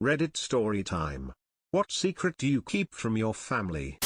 Reddit story time. What secret do you keep from your family?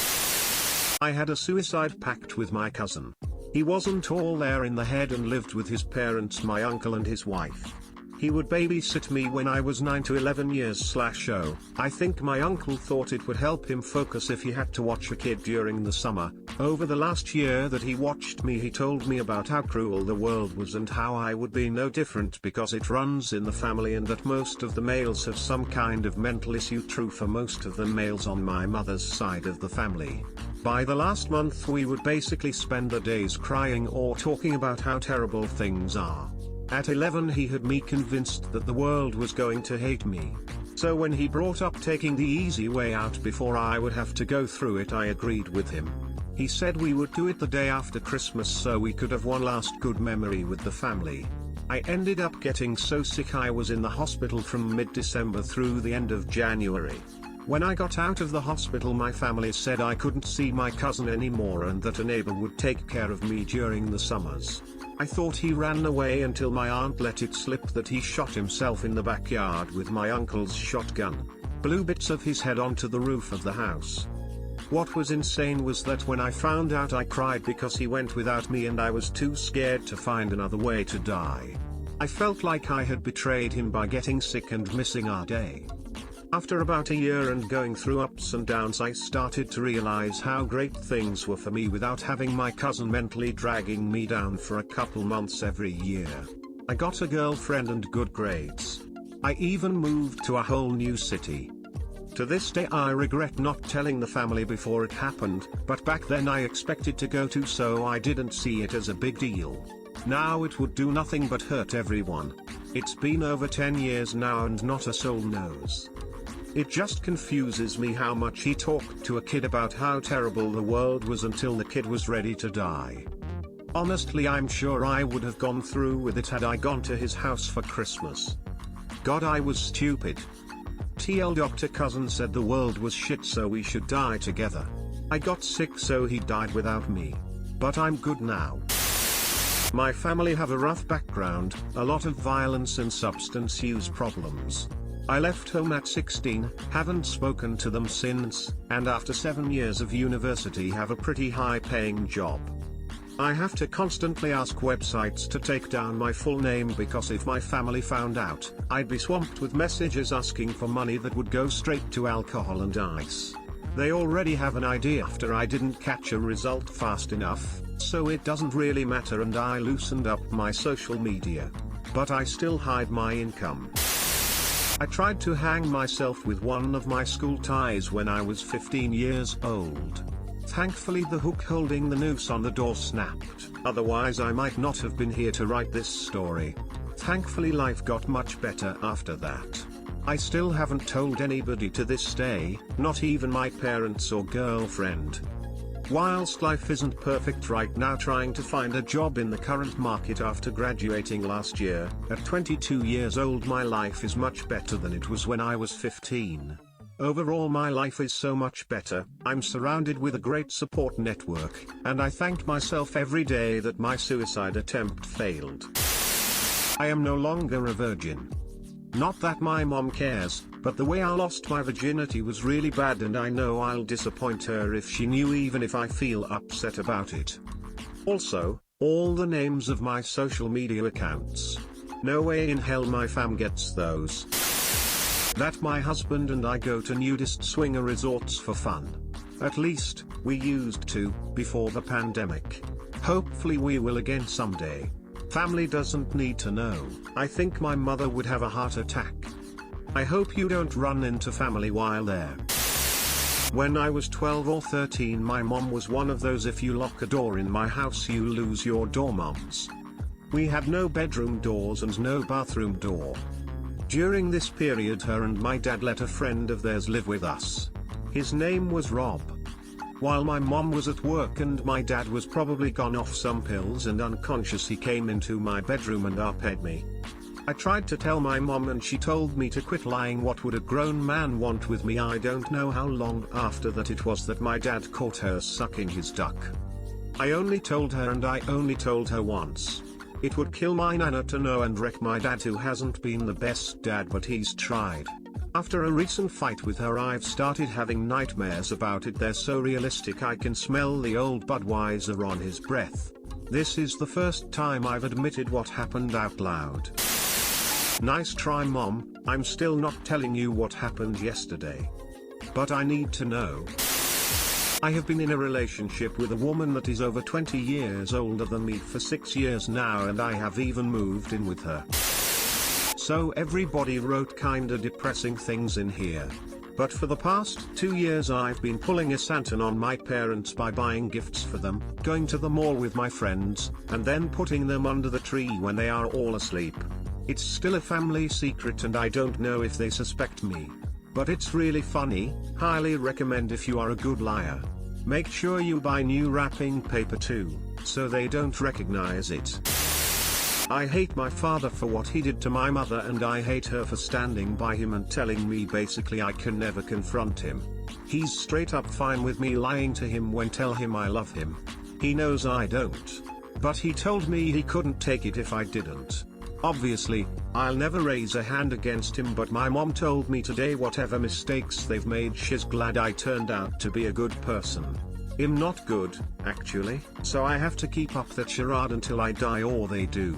I had a suicide pact with my cousin. He wasn't all there in the head and lived with his parents, my uncle and his wife. He would babysit me when I was 9 to 11 years/0. I think my uncle thought it would help him focus if he had to watch a kid during the summer. Over the last year that he watched me, he told me about how cruel the world was and how I would be no different because it runs in the family and that most of the males have some kind of mental issue. True for most of the males on my mother's side of the family. By the last month we would basically spend the days crying or talking about how terrible things are. At 11 he had me convinced that the world was going to hate me. So when he brought up taking the easy way out before I would have to go through it, I agreed with him. He said we would do it the day after Christmas so we could have one last good memory with the family. I ended up getting so sick I was in the hospital from mid-December through the end of January. When I got out of the hospital, my family said I couldn't see my cousin anymore and that a neighbor would take care of me during the summers. I thought he ran away until my aunt let it slip that he shot himself in the backyard with my uncle's shotgun. Blew bits of his head onto the roof of the house. What was insane was that when I found out, I cried because he went without me and I was too scared to find another way to die. I felt like I had betrayed him by getting sick and missing our day. After about a year and going through ups and downs, I started to realize how great things were for me without having my cousin mentally dragging me down for a couple months every year. I got a girlfriend and good grades. I even moved to a whole new city. To this day I regret not telling the family before it happened, but back then I expected to go to, so I didn't see it as a big deal. Now it would do nothing but hurt everyone. It's been over 10 years now and not a soul knows. It just confuses me how much he talked to a kid about how terrible the world was until the kid was ready to die. Honestly, I'm sure I would have gone through with it had I gone to his house for Christmas. God, I was stupid. TL Dr. Cousin said the world was shit so we should die together. I got sick so he died without me. But I'm good now. My family have a rough background, a lot of violence and substance use problems. I left home at 16, haven't spoken to them since, and after 7 years of university have a pretty high-paying job. I have to constantly ask websites to take down my full name because if my family found out, I'd be swamped with messages asking for money that would go straight to alcohol and ice. They already have an idea after I didn't catch a result fast enough, so it doesn't really matter and I loosened up my social media. But I still hide my income. I tried to hang myself with one of my school ties when I was 15 years old. Thankfully the hook holding the noose on the door snapped, otherwise I might not have been here to write this story. Thankfully life got much better after that. I still haven't told anybody to this day, not even my parents or girlfriend. Whilst life isn't perfect right now, trying to find a job in the current market after graduating last year, at 22 years old, my life is much better than it was when I was 15. Overall my life is so much better. I'm surrounded with a great support network, and I thank myself every day that my suicide attempt failed. I am no longer a virgin. Not that my mom cares, but the way I lost my virginity was really bad and I know I'll disappoint her if she knew, even if I feel upset about it. Also, all the names of my social media accounts. No way in hell my fam gets those. That my husband and I go to nudist swinger resorts for fun. At least, we used to, before the pandemic. Hopefully we will again someday. Family doesn't need to know. I think my mother would have a heart attack. I hope you don't run into family while there. When I was 12 or 13, my mom was one of those if you lock a door in my house you lose your door moms. We had no bedroom doors and no bathroom door. During this period her and my dad let a friend of theirs live with us. His name was Rob. While my mom was at work and my dad was probably gone off some pills and unconscious, he came into my bedroom and arped me. I tried to tell my mom and she told me to quit lying. What would a grown man want with me? I don't know how long after that it was that my dad caught her sucking his duck. I only told her, and I only told her once. It would kill my nana to know and wreck my dad, who hasn't been the best dad but he's tried. After a recent fight with her, I've started having nightmares about it. They're so realistic, I can smell the old Budweiser on his breath. This is the first time I've admitted what happened out loud. Nice try, Mom. I'm still not telling you what happened yesterday. But I need to know. I have been in a relationship with a woman that is over 20 years older than me for 6 years now, and I have even moved in with her. So everybody wrote kinda depressing things in here. But for the past 2 years I've been pulling a Santa on my parents by buying gifts for them, going to the mall with my friends, and then putting them under the tree when they are all asleep. It's still a family secret and I don't know if they suspect me. But it's really funny. Highly recommend if you are a good liar. Make sure you buy new wrapping paper too, so they don't recognize it. I hate my father for what he did to my mother, and I hate her for standing by him and telling me basically I can never confront him. He's straight up fine with me lying to him when tell him I love him. He knows I don't. But he told me he couldn't take it if I didn't. Obviously, I'll never raise a hand against him, but my mom told me today whatever mistakes they've made, she's glad I turned out to be a good person. I'm not good, actually, so I have to keep up that charade until I die or they do.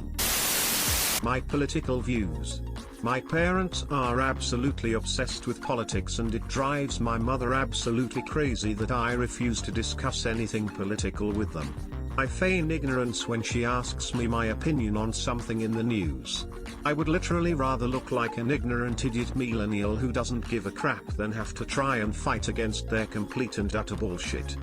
My political views. My parents are absolutely obsessed with politics, and it drives my mother absolutely crazy that I refuse to discuss anything political with them. I feign ignorance when she asks me my opinion on something in the news. I would literally rather look like an ignorant idiot millennial who doesn't give a crap than have to try and fight against their complete and utter bullshit.